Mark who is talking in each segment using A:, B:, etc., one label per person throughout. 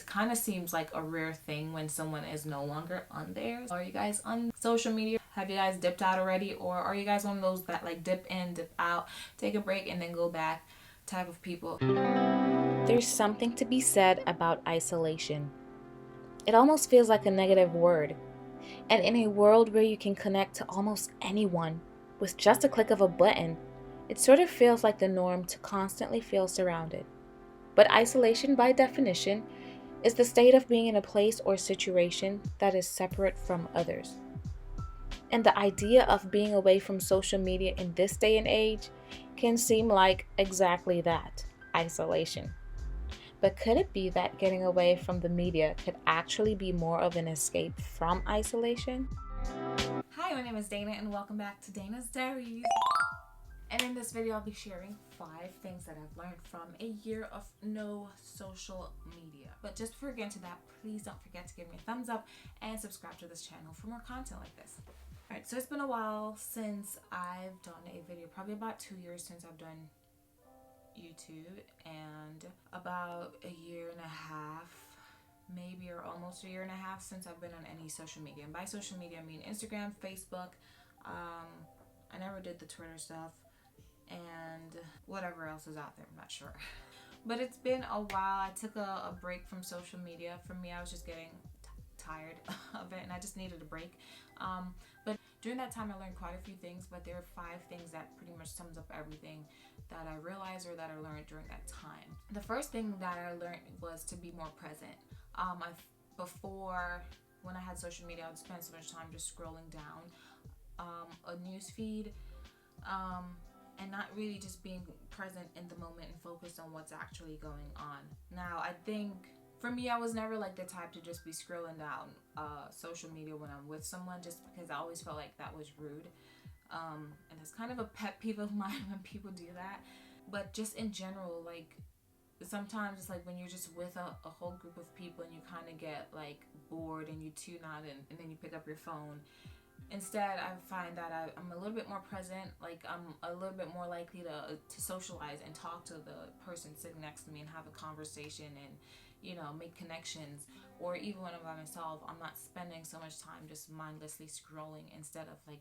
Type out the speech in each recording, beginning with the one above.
A: it kind of seems like a rare thing when someone is no longer on there. Are you guys on social media? Have you guys dipped out already? Or are you guys one of those that like dip in, dip out, take a break, and then go back type of people? There's something to be said about isolation. It almost feels like a negative word. And in a world where you can connect to almost anyone with just a click of a button, it sort of feels like the norm to constantly feel surrounded. But isolation, by definition, is the state of being in a place or situation that is separate from others. And the idea of being away from social media in this day and age can seem like exactly that, isolation. But could it be that getting away from the media could actually be more of an escape from isolation? Hi, my name is Dana and welcome back to Dana's Diaries. And in this video, I'll be sharing 5 things that I've learned from a year of no social media. But just before we get into that, please don't forget to give me a thumbs up and subscribe to this channel for more content like this. Alright, so it's been a while since I've done a video, probably about 2 years since I've done YouTube, and about a year and a half, maybe, or almost a year and a half since I've been on any social media. And by social media, I mean Instagram, Facebook. I never did the Twitter stuff, and whatever else is out there, I'm not sure. But it's been a while. I took a break from social media. For me, I was just getting tired of it, and I just needed a break. But during that time, I learned quite a few things, but there are 5 things that pretty much sums up everything that I realized or that I learned during that time. The first thing that I learned was to be more present. Before, when I had social media, I would spend so much time just scrolling down a news feed, and not really just being present in the moment and focused on what's actually going on. Now, I think for me, I was never like the type to just be scrolling down social media when I'm with someone, just because I always felt like that was rude. And it's kind of a pet peeve of mine when people do that. But just in general, like, sometimes it's like when you're just with a whole group of people and you kind of get like bored and you tune out, and then you pick up your phone. Instead, I find that I'm a little bit more present. Like, I'm a little bit more likely to socialize and talk to the person sitting next to me and have a conversation and, you know, make connections. Or even when I'm by myself, I'm not spending so much time just mindlessly scrolling, instead of, like,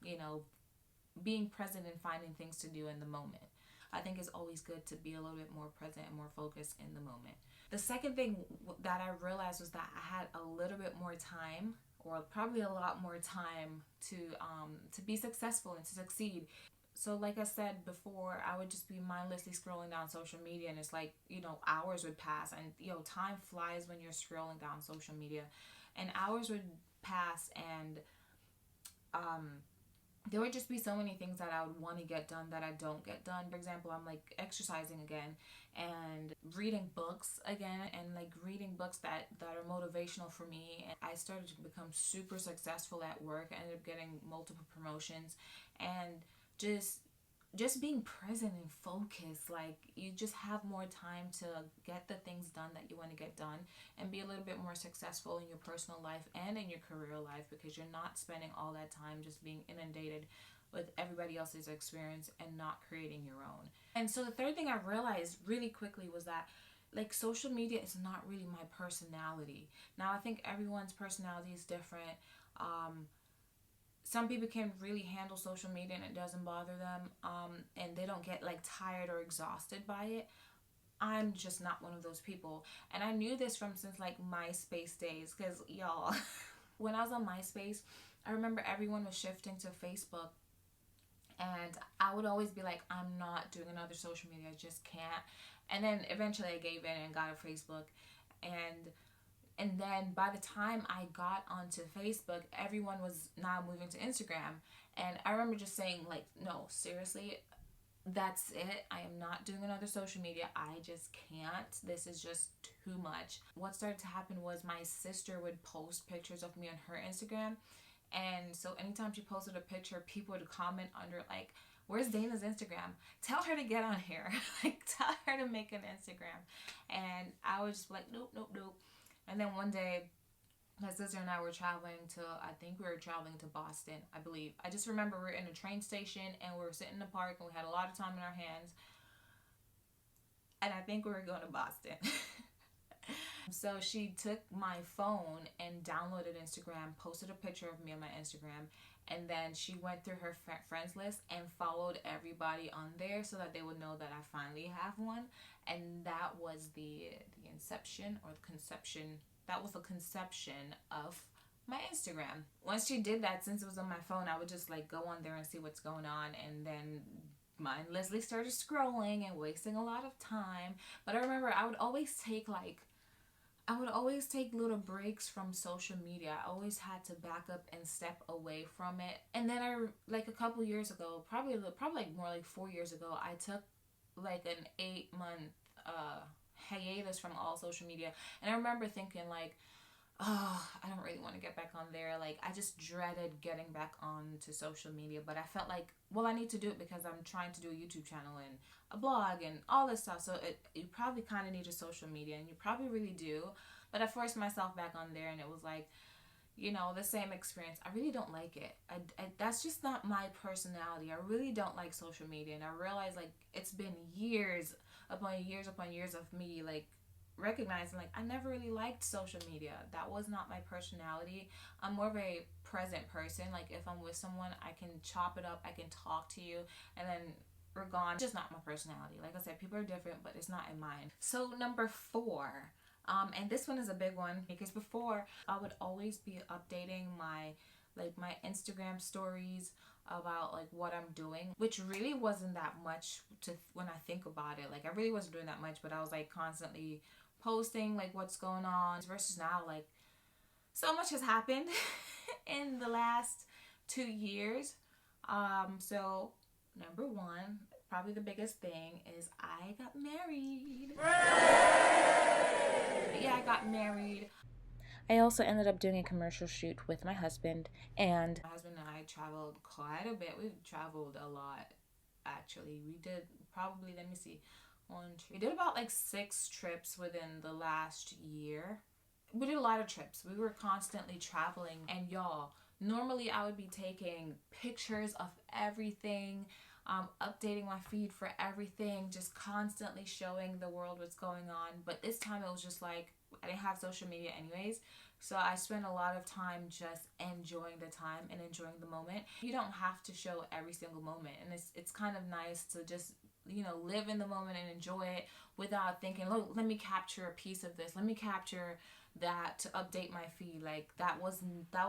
A: you know, being present and finding things to do in the moment. I think it's always good to be a little bit more present and more focused in the moment. The second thing that I realized was that I had a little bit more time, or probably a lot more time, to be successful and to succeed. So like I said before, I would just be mindlessly scrolling down social media, and it's like, you know, hours would pass, and, you know, time flies when you're scrolling down social media, and hours would pass, and there would just be so many things that I would want to get done that I don't get done. For example, I'm like exercising again and reading books again, and like reading books that are motivational for me. And I started to become super successful at work. I ended up getting multiple promotions, and just being present and focused. Like, you just have more time to get the things done that you want to get done, and be a little bit more successful in your personal life and in your career life, because you're not spending all that time just being inundated with everybody else's experience and not creating your own. And so the third thing I realized really quickly was that, like, social media is not really my personality. Now, I think everyone's personality is different. Some people can really handle social media and it doesn't bother them, and they don't get like tired or exhausted by it. I'm just not one of those people, and I knew this from since like MySpace days, because y'all, when I was on MySpace, I remember everyone was shifting to Facebook, and I would always be like, I'm not doing another social media, I just can't. And then eventually I gave in and got a Facebook, and then by the time I got onto Facebook, everyone was now moving to Instagram. And I remember just saying, like, no, seriously, that's it. I am not doing another social media. I just can't. This is just too much. What started to happen was my sister would post pictures of me on her Instagram. And so anytime she posted a picture, people would comment under, like, where's Dana's Instagram? Tell her to get on here. Like, tell her to make an Instagram. And I was just like, nope, nope, nope. And then one day, my sister and I were traveling to, I think we were traveling to Boston, I believe. I just remember we were in a train station and we were sitting in the park and we had a lot of time in our hands. And I think we were going to Boston. So she took my phone and downloaded Instagram, posted a picture of me on my Instagram, and then she went through her friends list and followed everybody on there so that they would know that I finally have one. And that was the inception or the conception. That was the conception of my Instagram. Once she did that, since it was on my phone, I would just like go on there and see what's going on, and then mindlessly started scrolling and wasting a lot of time. But I remember I would always take little breaks from social media. I always had to back up and step away from it. And then like a couple years ago, probably like more like 4 years ago, I took like an 8-month hiatus from all social media. And I remember thinking like, oh, I don't really want to get back on there. Like, I just dreaded getting back onto social media. But I felt like, well, I need to do it because I'm trying to do a YouTube channel and a blog and all this stuff. So you probably kind of need a social media, and you probably really do. But I forced myself back on there, and it was like, you know, the same experience. I really don't like it. That's just not my personality. I really don't like social media. And I realized, like, it's been years upon years upon years of me, like, recognizing like I never really liked social media. That was not my personality. I'm more of a present person. Like, if I'm with someone, I can chop it up, I can talk to you, and then we're gone. It's just not my personality. Like I said, people are different, but it's not in mine. So number 4, and this one is a big one, because before I would always be updating my Instagram stories about like what I'm doing, which really wasn't that much when I think about it. Like, I really wasn't doing that much, but I was like constantly posting like what's going on, versus now like so much has happened in the last 2 years. So number 1, probably the biggest thing, is I got married. Yeah, I got married. I also ended up doing a commercial shoot with my husband, and my husband and I traveled quite a bit. We've traveled a lot, actually. We did probably, let me see, we did about like 6 trips within the last year. We did a lot of trips. We were constantly traveling, and y'all, normally I would be taking pictures of everything, updating my feed for everything, just constantly showing the world what's going on. But this time it was just like, I didn't have social media anyways, so I spent a lot of time just enjoying the time and enjoying the moment. You don't have to show every single moment, and it's kind of nice to just, you know, live in the moment and enjoy it without thinking, look, let me capture a piece of this, let me capture that to update my feed. Like, that was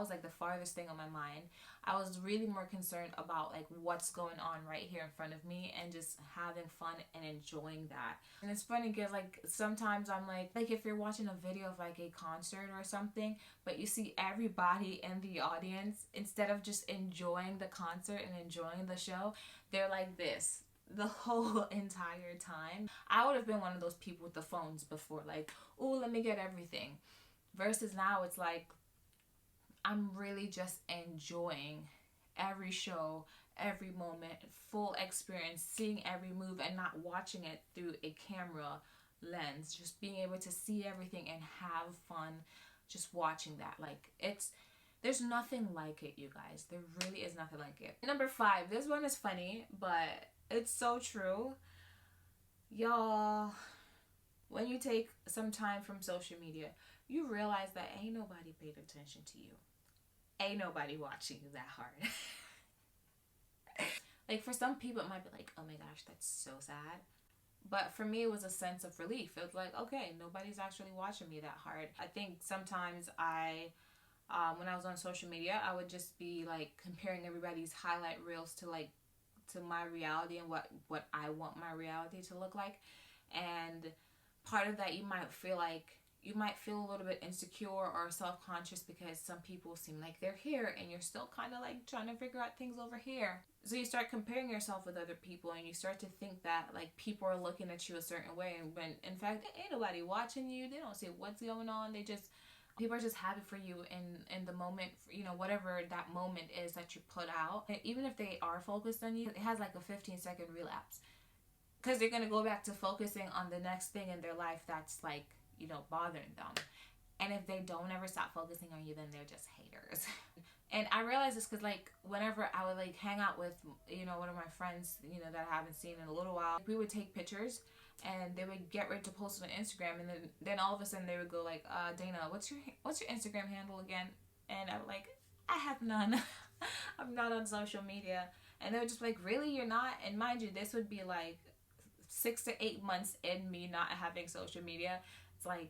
A: like the farthest thing on my mind. I was really more concerned about like what's going on right here in front of me, and just having fun and enjoying that. And it's funny because like sometimes I'm like if you're watching a video of like a concert or something, but you see everybody in the audience, instead of just enjoying the concert and enjoying the show, they're like this the whole entire time. I would have been one of those people with the phones before, like, oh, let me get everything. Versus now, it's like I'm really just enjoying every show, every moment, full experience, seeing every move, and not watching it through a camera lens. Just being able to see everything and have fun just watching that. Like, there's nothing like it, you guys. There really is nothing like it. Number 5, this one is funny, but it's so true. Y'all, when you take some time from social media, you realize that ain't nobody paid attention to you. Ain't nobody watching you that hard. Like, for some people it might be like, oh my gosh, that's so sad. But for me, it was a sense of relief. It was like, okay, nobody's actually watching me that hard. I think sometimes when I was on social media, I would just be like comparing everybody's highlight reels to my reality and what I want my reality to look like. And part of that, you might feel a little bit insecure or self-conscious because some people seem like they're here and you're still kind of like trying to figure out things over here. So you start comparing yourself with other people, and you start to think that like people are looking at you a certain way, and when in fact ain't nobody watching you. They don't see what's going on. People are just happy for you in the moment, you know, whatever that moment is that you put out. And even if they are focused on you, it has like a 15-second relapse, because they're going to go back to focusing on the next thing in their life that's like, you know, bothering them. And if they don't ever stop focusing on you, then they're just haters. And I realize this because like whenever I would like hang out with, you know, one of my friends, you know, that I haven't seen in a little while, we would take pictures, and they would get ready to post it on Instagram, and then all of a sudden they would go like, Dana, what's your Instagram handle again? And I'm like, I have none. I'm not on social media. And they would just be like, really, you're not? And mind you, this would be like 6 to 8 months in me not having social media. It's like,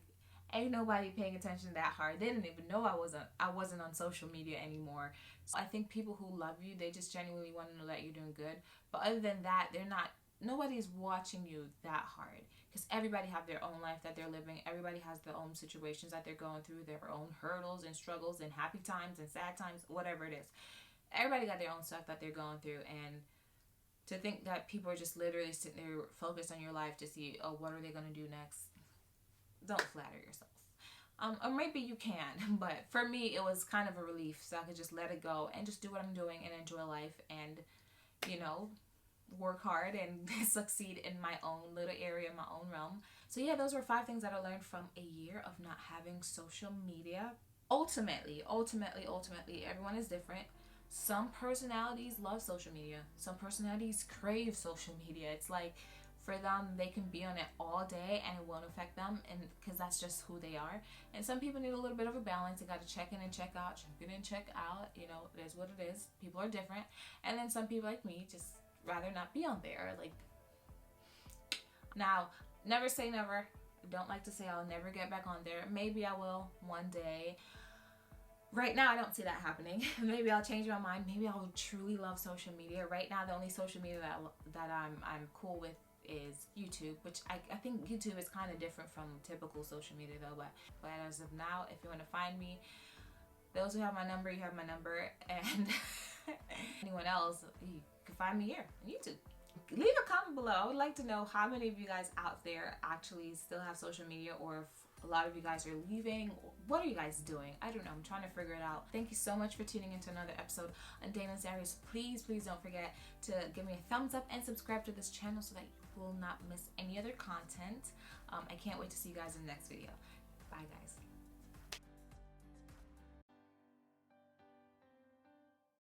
A: ain't nobody paying attention that hard. They didn't even know I wasn't on social media anymore. So I think people who love you, they just genuinely want to know that you're doing good. But other than that, nobody's watching you that hard, because everybody have their own life that they're living. Everybody has their own situations that they're going through, their own hurdles and struggles and happy times and sad times, whatever it is. Everybody got their own stuff that they're going through, and to think that people are just literally sitting there focused on your life to see, oh, what are they going to do next? Don't flatter yourself. Or maybe you can, but for me, it was kind of a relief, so I could just let it go and just do what I'm doing and enjoy life and, work hard and succeed in my own little area, my own realm. So yeah, those were 5 things that I learned from a year of not having social media. Ultimately, everyone is different. Some personalities love social media. Some personalities crave social media. It's like, for them, they can be on it all day and it won't affect them, and because that's just who they are. And some people need a little bit of a balance. They got to check in and check out, check in and check out. It is what it is. People are different. And then some people like me just rather not be on there. Like, now, never say never. I don't like to say I'll never get back on there. Maybe I will one day. Right now, I don't see that happening. Maybe I'll change my mind. Maybe I'll truly love social media. Right now, the only social media that I'm cool with is YouTube, which I think YouTube is kind of different from typical social media though. But as of now, if you want to find me, those who have my number, you have my number, and anyone else, you can find me here on YouTube. Leave a comment below. I would like to know how many of you guys out there actually still have social media, or if a lot of you guys are leaving. What are you guys doing? I don't know. I'm trying to figure it out. Thank you so much for tuning into another episode on Dana's Diaries. Please don't forget to give me a thumbs up and subscribe to this channel so that you will not miss any other content. I can't wait to see you guys in the next video. Bye, guys.